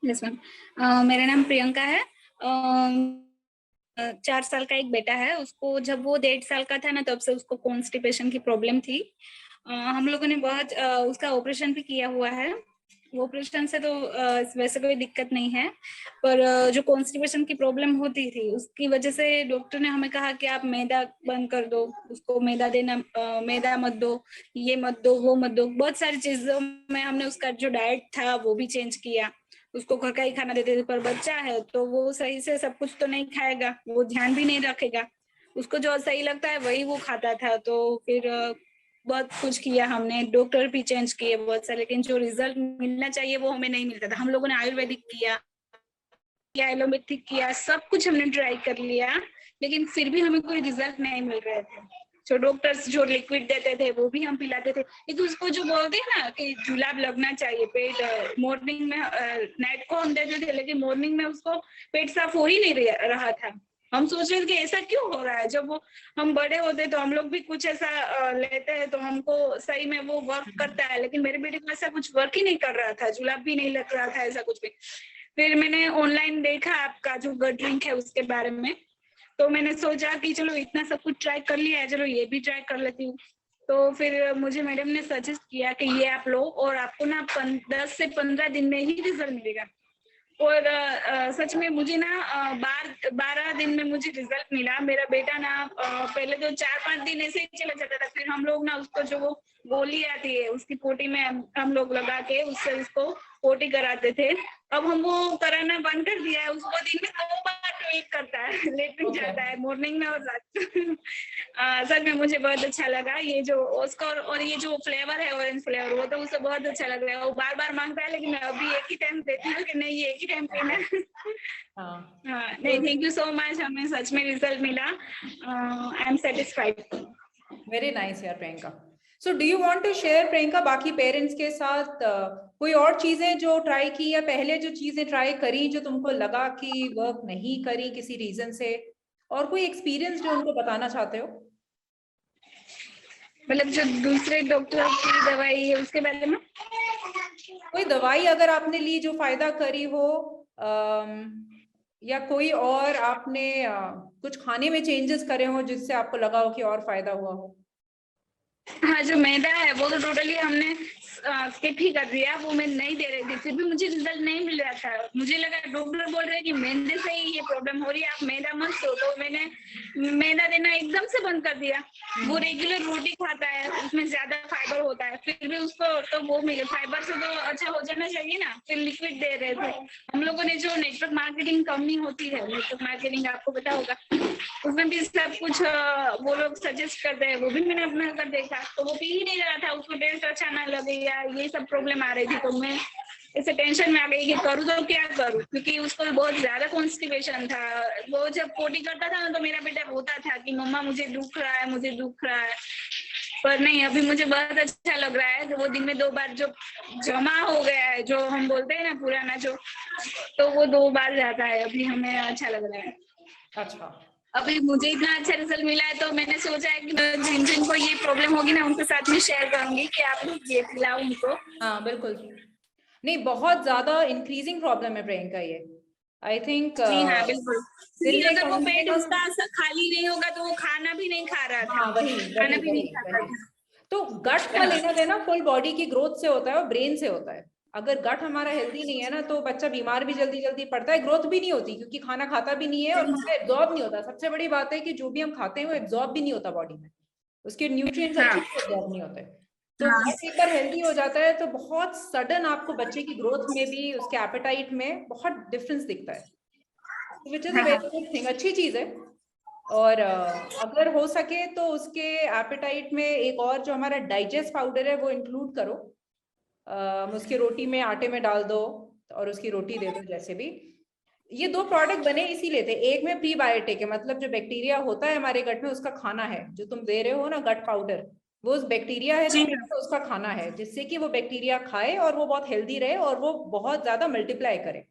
Yes ma'am. मेरा नाम प्रियंका है। 4 साल का एक बेटा है। उसको जब वो 1.5 साल का था ना, तब से उसको कॉन्स्टिपेशन की प्रॉब्लम थी। हम लोगों ने बहुत उसका ऑपरेशन भी किया हुआ है। ऑपरेशन से तो वैसे कोई दिक्कत नहीं है, पर जो कॉन्स्टिपेशन की प्रॉब्लम होती थी उसकी वजह से डॉक्टर ने हमें कहा कि आप मैदा बंद कर दो, उसको मैदा देना, मैदा मत दो, ये मत दो, वो मत दो। बहुत सारी चीजों में हमने उसका जो डाइट था वो भी चेंज किया। उसको घर का ही खाना देते थे, पर बच्चा है तो वो सही से सब कुछ तो नहीं खाएगा, वो ध्यान भी नहीं रखेगा। उसको जो सही लगता है वही वो खाता था। तो फिर बहुत कुछ किया हमने, डॉक्टर भी चेंज किए बहुत सारे, लेकिन जो रिजल्ट मिलना चाहिए वो हमें नहीं मिलता था। हम लोगों ने आयुर्वेदिक किया, एलोपैथिक किया, सब कुछ हमने ट्राई कर लिया, लेकिन फिर भी हमें कोई रिजल्ट नहीं मिल रहे थे। जो डॉक्टर्स जो लिक्विड देते थे वो भी हम पिलाते थे, लेकिन उसको जो बोलते हैं ना कि जुलाब लगना चाहिए पेट, मॉर्निंग में, नाइट को हम देते थे, लेकिन मॉर्निंग में उसको पेट साफ हो ही नहीं रहा था। हम सोच रहे थे कि ऐसा क्यों हो रहा है। जब वो हम बड़े होते तो हम लोग भी कुछ ऐसा लेते हैं तो हमको सही में वो वर्क करता है, लेकिन मेरे बेटे को ऐसा कुछ वर्क ही नहीं कर रहा था, जुलाब भी नहीं लग रहा था, ऐसा कुछ भी। फिर मैंने ऑनलाइन देखा आपका जो गट ड्रिंक है उसके बारे में, तो मैंने सोचा कि चलो इतना सब कुछ ट्राई कर लिया है, चलो ये भी ट्राई कर लेती हूँ। तो फिर मुझे मैडम ने सजेस्ट किया कि ये आप लो और आपको ना 10 से 15 दिन में ही रिजल्ट मिलेगा। और सच में मुझे ना 12 दिन में मुझे रिजल्ट मिला। मेरा बेटा ना पहले तो 4-5 दिन ऐसे ही चला जाता था, फिर हम लोग ना उसको जो वो गोली आती है उसकी पोटी में हम लोग लगा के उससे उसको पोटी कराते थे। अब हम वो कराना बंद कर दिया है। उसको दिन में 2 बार टॉयलेट करता है, लेटरिन जाता है मॉर्निंग में और रात में। सच में मुझे बहुत अच्छा लगा ये जो उसका, और ये जो फ्लेवर है ऑरेंज फ्लेवर, वो तो उसे बहुत अच्छा लग रहा है। वो बार बार मांगता है, लेकिन मैं अभी एक ही टाइम देती हूँ कि नहीं, ये एक ही टाइम पीना है। हाँ, नहीं, थैंक यू सो मच, हमें सच में रिजल्ट मिला। I am satisfied. Very nice यार Priyanka. So do you want to share Priyanka बाकी पेरेंट्स के साथ कोई और चीजें जो ट्राई की, या पहले जो चीजें ट्राई करी जो तुमको लगा कि वर्क नहीं करी किसी रीजन से, और कोई एक्सपीरियंस जो उनको बताना चाहते हो? मतलब जो दूसरे डॉक्टर की दवाई है उसके बारे में? कोई दवाई अगर आपने ली जो फायदा करी हो, या कोई और आपने कुछ खाने में चेंजेस करे हो जिससे आपको लगा हो कि और फायदा हुआ हो। हाँ, जो मैदा है वो तो टोटली हमने स्किप ही कर दिया, वो मैं नहीं दे रही थी, फिर भी मुझे रिजल्ट नहीं मिल रहा था। मुझे लगा डॉक्टर बोल रहे हैं कि मैदे से ही ये प्रॉब्लम हो रही है, आप मैदा मत दो। तो मैंने मैदा देना एकदम से बंद कर दिया। वो रेगुलर रोटी खाता है, उसमें ज्यादा फाइबर होता है, फिर भी उसको तो वो मिले फाइबर से तो अच्छा हो जाना चाहिए ना। फिर लिक्विड दे रहे थे हम लोगों ने। जो नेटवर्क मार्केटिंग कंपनी होती है, नेटवर्क मार्केटिंग आपको पता होगा, उसमें भी सब कुछ वो लोग सजेस्ट करते हैं, वो भी मैंने अपना कर देखा, तो वो पी ही नहीं रहा था, उसको टेस्ट अच्छा ना लगे या ये सब प्रॉब्लम आ रही थी। तो मैं ऐसे टेंशन में आ गई कि करूँ तो क्या करूँ, क्योंकि उसको बहुत ज्यादा कॉन्स्टिपेशन था। वो जब पोटी करता था ना तो मेरा बेटा रोता था कि मम्मा मुझे दुख रहा है, मुझे दुख रहा है। पर नहीं, अभी मुझे बहुत अच्छा लग रहा है कि वो दिन में 2 बार जो जमा हो गया है, जो हम बोलते हैं ना पुराना जो, तो वो 2 बार जाता है। अभी हमें अच्छा लग रहा है। अच्छा, अभी मुझे इतना अच्छा रिजल्ट मिला है तो मैंने सोचा है कि जिन जिन को ये प्रॉब्लम होगी ना उनके साथ में शेयर करूंगी कि आप लोग ये पिलाओ उनको। हाँ बिल्कुल। नहीं, बहुत ज्यादा इंक्रीजिंग प्रॉब्लम है प्रियंका ये। आई थिंक जी हाँ, बिल्कुल, क्योंकि दिन में अगर वो कम से पेट कम। उसका खाली नहीं होगा तो वो खाना भी नहीं खा रहा था, हाँ वही खाना वही भी नहीं वही खाता वही। था। तो गट का लेना देना फुल बॉडी की ग्रोथ से होता है और ब्रेन से होता है। अगर गट हमारा हेल्दी नहीं है ना तो बच्चा बीमार भी जल्दी जल्दी पड़ता है, ग्रोथ भी नहीं होती क्योंकि खाना खाता भी नहीं है और खाना एब्जॉर्ब नहीं होता। सबसे बड़ी बात है कि जो भी हम खाते हैं वो एब्जॉर्ब भी नहीं होता बॉडी में, उसके न्यूट्रिएंट्स हाँ अच्छे से एब्जॉर्ब नहीं होते। तो हाँ गट एक बार हेल्दी हो जाता है तो बहुत सडन आपको बच्चे की ग्रोथ में भी, उसके एपेटाइट में बहुत डिफरेंस दिखता है, विच इज अ हाँ वेरी हाँ गुड थिंग, अच्छी चीज है। और अगर हो सके तो उसके एपेटाइट में एक और जो हमारा डाइजेस्ट पाउडर है वो इंक्लूड करो। उसकी रोटी में आटे में डाल दो और उसकी रोटी दे दो। जैसे भी ये 2 प्रोडक्ट बने इसीलिए थे, एक में प्रीबायोटिक है, मतलब जो बैक्टीरिया होता है हमारे गट में उसका खाना है। जो तुम दे रहे हो ना गट पाउडर, वो उस बैक्टीरिया है जी जो हाँ। उसका खाना है, जिससे कि वो बैक्टीरिया खाए और वो बहुत हेल्दी रहे और वो बहुत ज्यादा मल्टीप्लाई करे।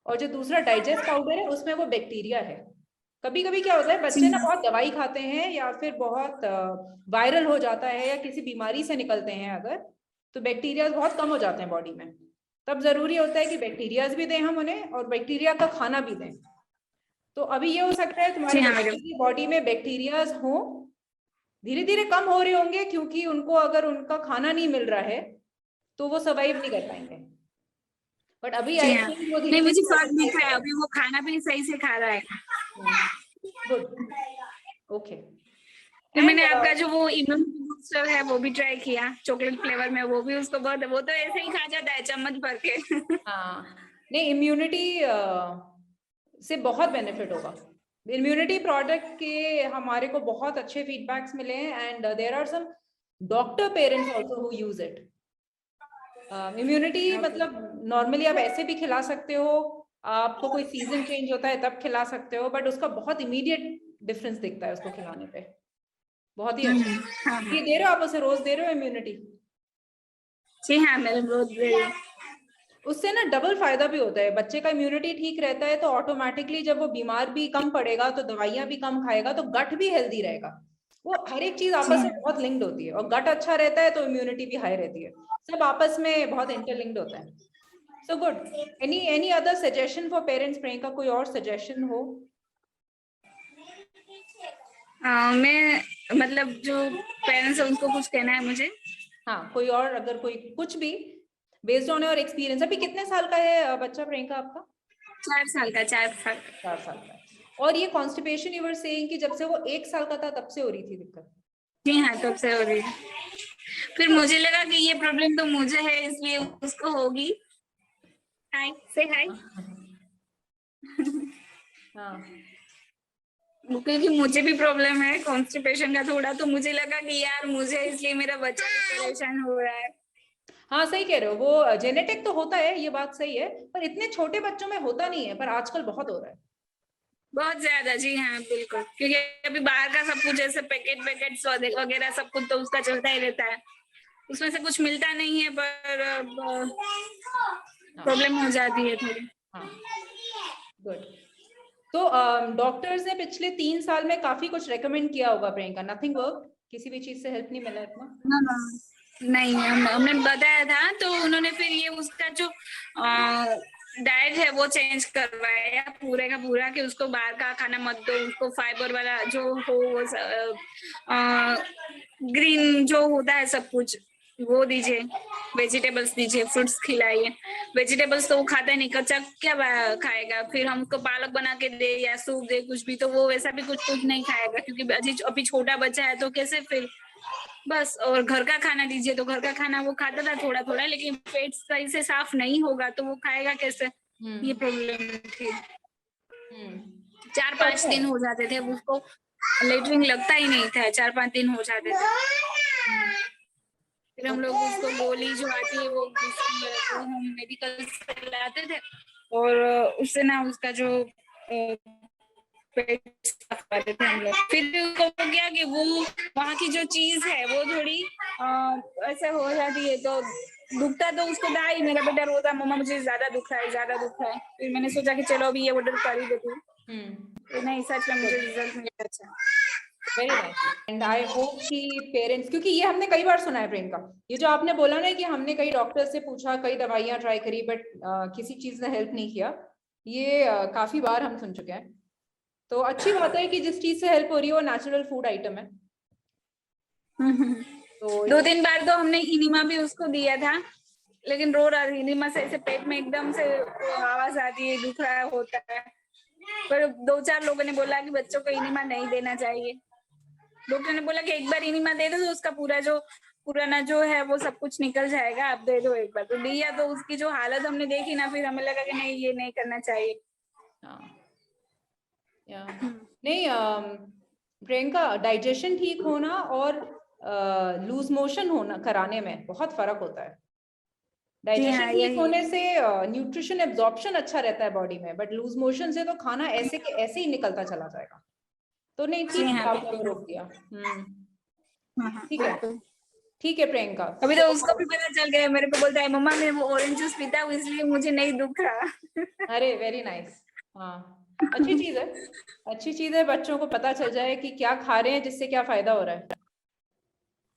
और जो दूसरा डाइजेस्ट पाउडर है उसमें वो बैक्टीरिया है। कभी कभी क्या होता है, जी बच्चे ना हाँ। बहुत दवाई खाते हैं या फिर बहुत वायरल हो जाता है या किसी बीमारी से निकलते हैं अगर, तो बैक्टीरिया बहुत कम हो जाते हैं बॉडी में। तब जरूरी होता है कि बैक्टीरियाज भी दें हम उन्हें और बैक्टीरिया का खाना भी दें। तो अभी ये हो सकता है तुम्हारे बच्चे की बॉडी में बैक्टीरियाज हो, धीरे धीरे कम हो रहे होंगे क्योंकि उनको अगर उनका खाना नहीं मिल रहा है तो वो सर्वाइव नहीं कर पाएंगे, बट अभी आई थिंक वो नहीं, मुझे फर्क दिख रहा है, अभी वो खाना भी सही से खा रहा है। Good, okay. तो मैंने आपका जो वो इम्यूनिटी बूस्टर है वो भी ट्राई किया चॉकलेट फ्लेवर में, वो भी उसको बहुत, वो तो ऐसे ही खा जाता है चम्मच भर के। हाँ, नहीं, इम्यूनिटी से बहुत बेनिफिट होगा। इम्यूनिटी प्रोडक्ट के हमारे को बहुत अच्छे फीडबैक्स मिले हैं and there are some doctor parents also who use it. Immunity मतलब नॉर्मली आप ऐसे भी खिला सकते हो, आपको कोई सीजन चेंज होता है तब खिला सकते हो, बट उसका बहुत इमीडिएट डिफरेंस दिखता है उसको खिलाने पे, बहुत ही अच्छा। ये दे रहे हो आप उसे, रोज दे रहे हो इम्यूनिटी? जी हाँ, मैंने रोज दे रही हूँ। उससे ना डबल फायदा भी होता है, बच्चे का इम्यूनिटी ठीक रहता है तो ऑटोमेटिकली जब वो बीमार भी कम पड़ेगा तो दवाइयां भी कम खाएगा तो गट भी हेल्दी रहेगा। वो हर एक चीज आपस में बहुत लिंक्ड होती है, और गट अच्छा रहता है तो इम्यूनिटी भी हाई रहती है, सब आपस में बहुत इंटरलिंक्ड होता है। So good. Any other suggestion for parents Priyanka, कोई और सजेशन हो? मैं मतलब जो पेरेंट्स है उनको कुछ कहना है मुझे? हाँ, कोई और, अगर कोई कुछ भी बेस्ड ऑन योर एक्सपीरियंस। अभी कितने साल का है बच्चा प्रियंका आपका? 4 साल का। 4 साल का। और ये कॉन्स्टिपेशन यू वर सेइंग कि जब से वो 1 साल का था तब से हो रही थी दिक्कत? जी हाँ, तब से हो रही है। फिर मुझे लगा कि ये प्रॉब्लम तो मुझे है इसलिए उसको होगी। हाय, से हाय। हाँ, क्योंकि मुझे भी प्रॉब्लम है कॉन्स्टिपेशन का थोड़ा, तो मुझे लगा कि यार मुझे इसलिए मेरा बच्चा भी परेशान हो रहा है। हाँ, सही कह रहे हो, वो जेनेटिक तो होता है, ये बात सही है, पर इतने छोटे बच्चों में होता नहीं है, पर आजकल बहुत हो रहा है, बहुत ज्यादा। जी हाँ, बिल्कुल, क्योंकि अभी बाहर का सब कुछ जैसे पैकेट्स वगैरह सब कुछ तो उसका चलता ही रहता है, उसमें से कुछ मिलता नहीं है, पर प्रॉब्लम हो जाती है थोड़ी। हाँ, गुड। तो डॉक्टर्स ने पिछले 3 साल में काफी कुछ रेकमेंड किया होगा प्रियंका, नथिंग वर्क? किसी भी चीज से हेल्प नहीं मिला इतना? नहीं, हमने बताया था तो उन्होंने फिर ये उसका जो डाइट है वो चेंज करवाया पूरे का पूरा, कि उसको बाहर का खाना मत दो, उसको फाइबर वाला जो हो वो ग्रीन जो होता है सब कुछ वो दीजिए, वेजिटेबल्स दीजिए, फ्रूट्स खिलाइए। वेजिटेबल्स तो वो खाता नहीं, कच्चा क्या खाएगा, फिर हमको पालक बना के दे या सूप दे कुछ भी, तो वो वैसा भी कुछ नहीं खाएगा, क्योंकि अभी छोटा बच्चा है तो कैसे फिर बस। और घर का खाना दीजिए, तो घर का खाना वो खाता था थोड़ा थोड़ा, लेकिन पेट सही से साफ नहीं होगा तो वो खाएगा कैसे, ये प्रॉब्लम थी। 4-5 दिन हो जाते थे उसको, लेटरिन लगता ही नहीं था, 4-5 दिन हो जाते थे। फिर हम लोग उसको गोली जो आती है वो हम मेडिकल से लाते थे, और उससे ना उसका जो पेट साफ करते थे हम लोग। फिर उसको हो गया कि वो वहाँ की जो चीज है वो थोड़ी ऐसे हो जाती है, तो दुखता तो उसको था ही, मेरा बेटा रोता मम्मा मुझे ज्यादा दुख रहा है, ज्यादा दुख रहा है। फिर मैंने सोचा कि चलो अभी ये ऑर्डर कर ही देती हूँ, तो नहीं, सच में मुझे रिजल्ट मिला अच्छा। Very nice, and I hope कि पेरेंट्स, क्योंकि ये हमने कई बार सुना है प्रियंका, ये जो आपने बोला ना कि हमने कई डॉक्टर से पूछा, कई दवाइयां ट्राई करी, बट किसी चीज ने हेल्प नहीं किया, ये काफी बार हम सुन चुके हैं। तो अच्छी बात है कि जिस चीज से हेल्प हो रही है वो नेचुरल फूड आइटम है। तो 2-3 बार तो हमने इनिमा भी उसको दिया था, लेकिन रो रहा था, इनिमा से ऐसे पेट में एकदम से आवाज आती है, दुख रहा होता है। पर 2-4 लोगों ने बोला कि बच्चों को इनिमा नहीं देना चाहिए। डॉक्टर ने बोला कि एक बार इनिमा दे दो तो उसका पूरा जो पुराना जो है वो सब कुछ निकल जाएगा, आप दे दो एक बार। तो दिया तो उसकी जो हालत हमने देखी ना, फिर हमें लगा कि नहीं, ये नहीं करना चाहिए। नहीं प्रियंका, डाइजेशन ठीक होना और लूज मोशन होना कराने में बहुत फर्क होता है। डाइजेशन ठीक होने से न्यूट्रिशन एब्जॉर्प्शन अच्छा रहता है बॉडी में, बट लूज मोशन से तो खाना ऐसे के ऐसे ही निकलता चला जाएगा। तो नहीं, ठीक, आपने रोक दिया। ठीक है, ठीक है प्रियंका। अभी तो उसको भी पता चल गया, मेरे को बोलता है मम्मा मैं वो ऑरेंज जूस पीता हूँ इसलिए मुझे नहीं दुख रहा। अरे वेरी नाइस। हाँ, अच्छी चीज है, अच्छी चीज है, बच्चों को पता चल जाए कि क्या खा रहे हैं, जिससे क्या फायदा हो रहा है।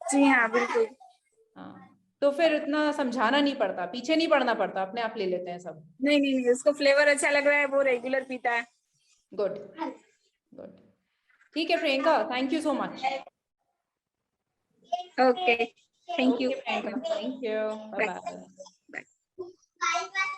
जी हाँ, बिल्कुल। हाँ, तो फिर इतना समझाना नहीं पड़ता, पीछे नहीं पड़ना पड़ता, अपने आप ले लेते हैं सब। नहीं नहीं नहीं, उसको फ्लेवर अच्छा लग रहा है, वो रेगुलर पीता है। Good good. ठीक है Priyanka, thank you so much. Okay, thank you. Priyanka, thank you, bye bye. Bye.